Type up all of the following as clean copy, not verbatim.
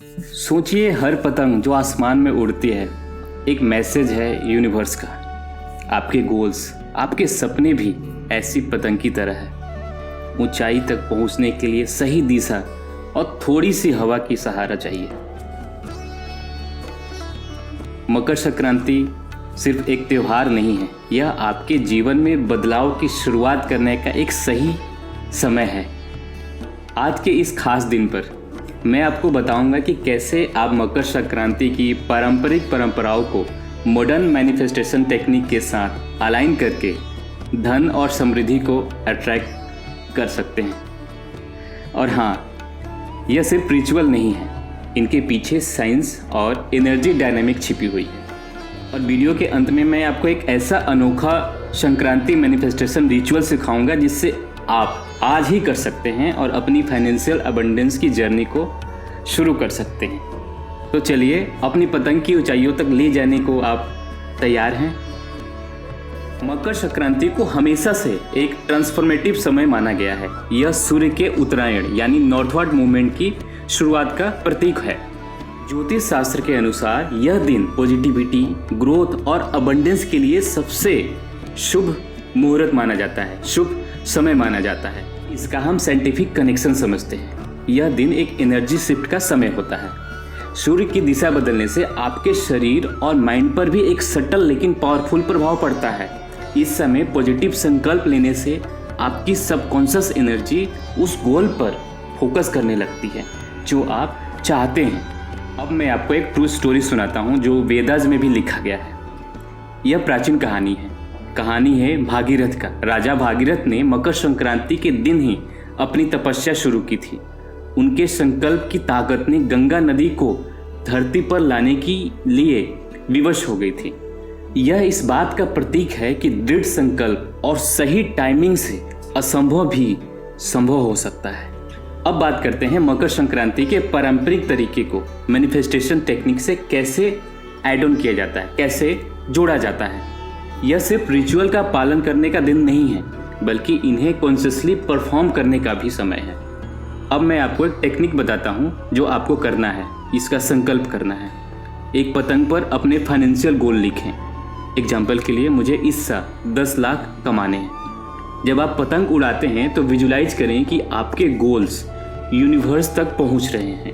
सोचिए, हर पतंग जो आसमान में उड़ती है एक मैसेज है यूनिवर्स का। आपके गोल्स, आपके सपने भी ऐसी पतंग की तरह है। ऊंचाई तक पहुंचने के लिए सही दिशा और थोड़ी सी हवा की सहारा चाहिए। मकर संक्रांति सिर्फ एक त्योहार नहीं है, यह आपके जीवन में बदलाव की शुरुआत करने का एक सही समय है। आज के इस खास दिन पर मैं आपको बताऊंगा कि कैसे आप मकर संक्रांति की पारंपरिक परंपराओं को मॉडर्न मैनिफेस्टेशन टेक्निक के साथ अलाइन करके धन और समृद्धि को अट्रैक्ट कर सकते हैं। और हाँ, यह सिर्फ रिचुअल नहीं है, इनके पीछे साइंस और एनर्जी डायनामिक छिपी हुई है। और वीडियो के अंत में मैं आपको एक ऐसा अनोखा संक्रांति मैनिफेस्टेशन रिचुअल सिखाऊंगा जिससे आप आज ही कर सकते हैं और अपनी फाइनेंशियल अबंडेंस की जर्नी को शुरू कर सकते हैं। तो चलिए, अपनी पतंग की ऊंचाइयों तक ले जाने को आप तैयार हैं? मकर संक्रांति को हमेशा से एक ट्रांसफॉर्मेटिव समय माना गया है। यह सूर्य के उत्तरायण यानी नॉर्थवर्ड मूवमेंट की शुरुआत का प्रतीक है। ज्योतिष शास्त्र के अनुसार यह दिन पॉजिटिविटी, ग्रोथ और अबंडेंस के लिए सबसे शुभ मुहूर्त माना जाता है, शुभ समय माना जाता है। इसका हम साइंटिफिक कनेक्शन समझते हैं। यह दिन एक एनर्जी शिफ्ट का समय होता है। सूर्य की दिशा बदलने से आपके शरीर और माइंड पर भी एक सटल लेकिन पावरफुल प्रभाव पड़ता है। इस समय पॉजिटिव संकल्प लेने से आपकी सबकॉन्शियस एनर्जी उस गोल पर फोकस करने लगती है जो आप चाहते हैं। अब मैं आपको एक ट्रू स्टोरी सुनाता हूँ जो वेदास में भी लिखा गया है। यह प्राचीन कहानी है भागीरथ का। राजा भागीरथ ने मकर संक्रांति के दिन ही अपनी तपस्या शुरू की थी। उनके संकल्प की ताकत ने गंगा नदी को धरती पर लाने के लिए विवश हो गई थी। यह इस बात का प्रतीक है कि दृढ़ संकल्प और सही टाइमिंग से असंभव भी संभव हो सकता है। अब बात करते हैं मकर संक्रांति के पारंपरिक तरीके को मैनिफेस्टेशन टेक्निक से कैसे ऐड ऑन किया जाता है, कैसे जोड़ा जाता है। यह सिर्फ रिचुअल का पालन करने का दिन नहीं है, बल्कि इन्हें कॉन्शियसली परफॉर्म करने का भी समय है। अब मैं आपको एक टेक्निक बताता हूँ जो आपको करना है, इसका संकल्प करना है। एक पतंग पर अपने फाइनेंशियल गोल लिखें। एग्जाम्पल के लिए, मुझे इस साल 10 लाख कमाने हैं। जब आप पतंग उड़ाते हैं तो विजुलाइज करें कि आपके गोल्स यूनिवर्स तक पहुँच रहे हैं।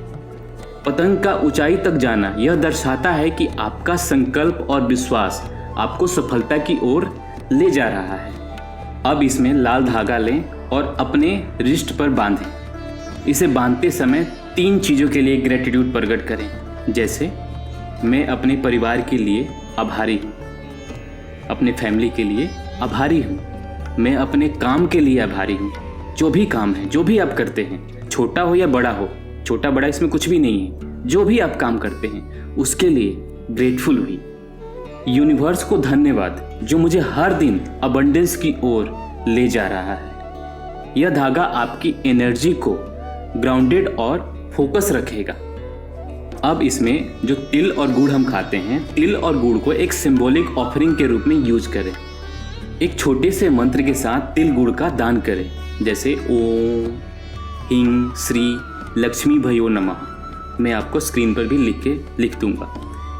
पतंग का ऊंचाई तक जाना यह दर्शाता है कि आपका संकल्प और विश्वास आपको सफलता की ओर ले जा रहा है। अब इसमें लाल धागा लें और अपने रिस्ट पर बांधें। इसे बांधते समय 3 चीज़ों के लिए ग्रेटिट्यूड प्रकट करें, जैसे मैं अपने परिवार के लिए आभारी हूँ, अपने फैमिली के लिए आभारी हूँ, मैं अपने काम के लिए आभारी हूँ। जो भी काम है, जो भी आप करते हैं, छोटा हो या बड़ा हो, छोटा बड़ा इसमें कुछ भी नहीं है, जो भी आप काम करते हैं उसके लिए ग्रेटफुल हुई। यूनिवर्स को धन्यवाद जो मुझे हर दिन अबंडेंस की ओर ले जा रहा है। यह धागा आपकी एनर्जी को ग्राउंडेड और फोकस रखेगा। अब इसमें जो तिल और गुड़ हम खाते हैं, तिल और गुड़ को एक सिंबॉलिक ऑफरिंग के रूप में यूज करें। एक छोटे से मंत्र के साथ तिल गुड़ का दान करें, जैसे ओम हिंग श्री लक्ष्मी भयो नमः। मैं आपको स्क्रीन पर भी लिख दूंगा।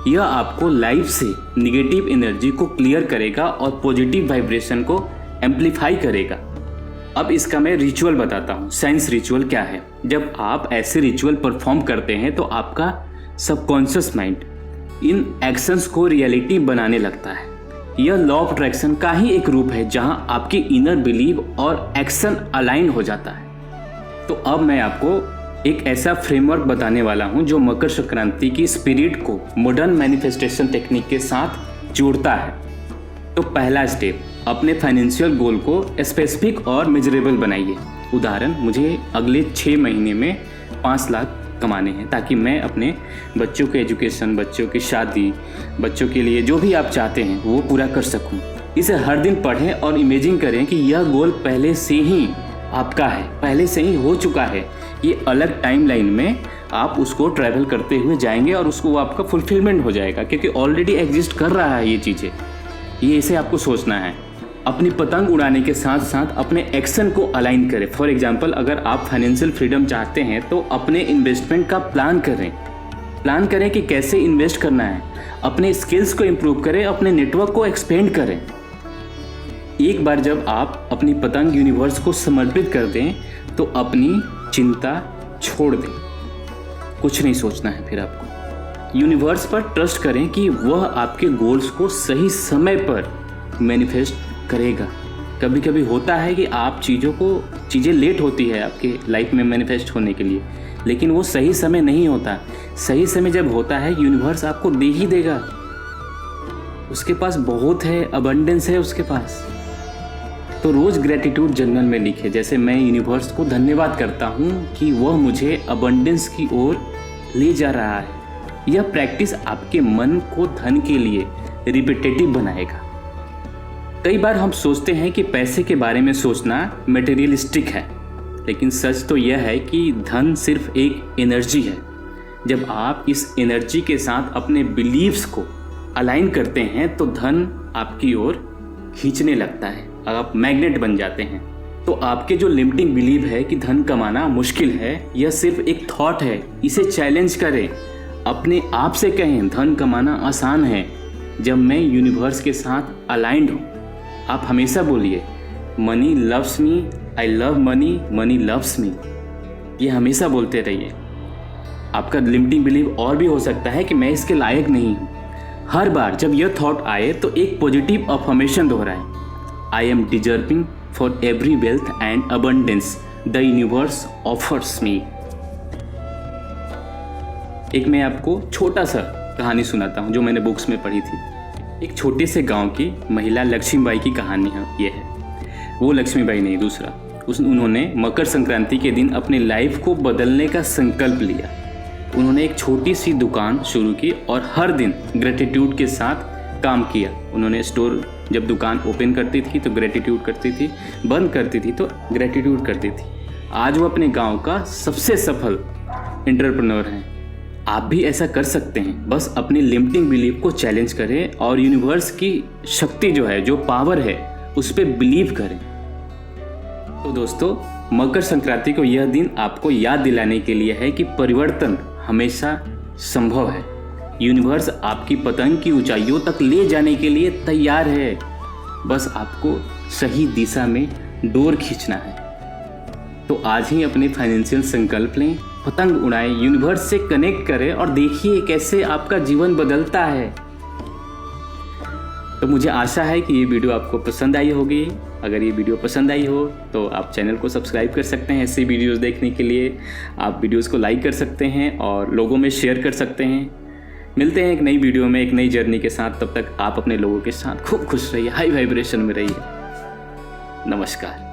यह आपको लाइफ से निगेटिव एनर्जी को क्लियर करेगा और पॉजिटिव वाइब्रेशन को एम्पलीफाई करेगा। अब इसका मैं रिचुअल बताता हूँ। साइंस रिचुअल क्या है? जब आप ऐसे रिचुअल परफॉर्म करते हैं तो आपका सबकॉन्शियस माइंड इन एक्शंस को रियलिटी बनाने लगता है। यह लॉ ऑफ अट्रैक्शन का ही एक रूप है जहां आपकी इनर बिलीव और एक्शन अलाइन हो जाता है। तो अब मैं आपको एक ऐसा फ्रेमवर्क बताने वाला हूं जो मकर संक्रांति की स्पिरिट को मॉडर्न मैनिफेस्टेशन टेक्निक के साथ जोड़ता है। तो पहला स्टेप, अपने फाइनेंशियल गोल को स्पेसिफिक और मेजरेबल बनाइए। उदाहरण, मुझे अगले 6 महीने में 5 लाख कमाने हैं ताकि मैं अपने बच्चों के एजुकेशन, बच्चों की शादी, बच्चों के लिए जो भी आप चाहते हैं वो पूरा कर सकूं। इसे हर दिन पढ़ें और इमेजिन करें कि यह गोल पहले से ही आपका है, पहले से ही हो चुका है। ये अलग टाइमलाइन में आप उसको ट्रैवल करते हुए जाएंगे और उसको आपका फुलफिलमेंट हो जाएगा, क्योंकि ऑलरेडी एग्जिस्ट कर रहा है ये चीज़ें। ये इसे आपको सोचना है। अपनी पतंग उड़ाने के साथ साथ अपने एक्शन को अलाइन करें। फॉर एग्जांपल, अगर आप फाइनेंशियल फ्रीडम चाहते हैं तो अपने इन्वेस्टमेंट का प्लान करें। प्लान करें कि कैसे इन्वेस्ट करना है, अपने स्किल्स को इम्प्रूव करें, अपने नेटवर्क को एक्सपेंड करें। एक बार जब आप अपनी पतंग यूनिवर्स को समर्पित कर दें तो अपनी चिंता छोड़ दें, कुछ नहीं सोचना है फिर आपको। यूनिवर्स पर ट्रस्ट करें कि वह आपके गोल्स को सही समय पर मैनिफेस्ट करेगा। कभी कभी होता है कि आप चीज़ें लेट होती है आपके लाइफ में मैनिफेस्ट होने के लिए, लेकिन वो सही समय नहीं होता। सही समय जब होता है यूनिवर्स आपको दे ही देगा। उसके पास बहुत है, अबंडेंस है उसके पास। तो रोज़ ग्रेटिट्यूड जर्नल में लिखे, जैसे मैं यूनिवर्स को धन्यवाद करता हूँ कि वह मुझे अबंडेंस की ओर ले जा रहा है। यह प्रैक्टिस आपके मन को धन के लिए रिपीटेटिव बनाएगा। कई बार हम सोचते हैं कि पैसे के बारे में सोचना मटेरियलिस्टिक है, लेकिन सच तो यह है कि धन सिर्फ एक एनर्जी है। जब आप इस एनर्जी के साथ अपने बिलीव्स को अलाइन करते हैं तो धन आपकी ओर खींचने लगता है, आप मैग्नेट बन जाते हैं। तो आपके जो लिमिटिंग बिलीव है कि धन कमाना मुश्किल है, यह सिर्फ एक थॉट है। इसे चैलेंज करें, अपने आप से कहें धन कमाना आसान है जब मैं यूनिवर्स के साथ अलाइंड हूँ। आप हमेशा बोलिए money loves me, I love money, money loves me. ये हमेशा बोलते रहिए। आपका लिमिटिंग बिलीव और भी हो सकता है कि मैं इसके लायक नहीं हूँ। हर बार जब यह थॉट आए तो एक पॉजिटिव अफर्मेशन दोहराएं। I am deserving for every wealth and abundance the universe offers me. एक मैं आपको छोटा सा कहानी सुनाता हूँ जो मैंने बुक्स में पढ़ी थी। एक छोटे से गांव की महिला लक्ष्मीबाई की कहानी है ये है। वो लक्ष्मीबाई नहीं, दूसरा। उन्होंने मकर संक्रांति के दिन अपने लाइफ को बदलने का संकल्प लिया। उन्होंने एक छोटी सी दुकान शुरू की और हर दिन ग्रेटिट्यूड के साथ काम किया। उन्होंने स्टोर, जब दुकान ओपन करती थी तो ग्रेटिट्यूड करती थी, बंद करती थी तो ग्रेटिट्यूड करती थी। आज वो अपने गांव का सबसे सफल एंटरप्रेन्योर हैं। आप भी ऐसा कर सकते हैं, बस अपनी लिमिटिंग बिलीफ को चैलेंज करें और यूनिवर्स की शक्ति जो है, जो पावर है, उस पर बिलीव करें। तो दोस्तों, मकर संक्रांति को यह दिन आपको याद दिलाने के लिए है कि परिवर्तन हमेशा संभव है। यूनिवर्स आपकी पतंग की ऊंचाइयों तक ले जाने के लिए तैयार है, बस आपको सही दिशा में डोर खींचना है। तो आज ही अपने फाइनेंशियल संकल्प लें, पतंग उड़ाएं, यूनिवर्स से कनेक्ट करें और देखिए कैसे आपका जीवन बदलता है। तो मुझे आशा है कि ये वीडियो आपको पसंद आई होगी। अगर ये वीडियो पसंद आई हो तो आप चैनल को सब्सक्राइब कर सकते हैं। ऐसी वीडियोस देखने के लिए आप वीडियोस को लाइक कर सकते हैं और लोगों में शेयर कर सकते हैं। मिलते हैं एक नई वीडियो में, एक नई जर्नी के साथ। तब तक आप अपने लोगों के साथ खूब खुश रहिए, हाई वाइब्रेशन में रहिए। नमस्कार।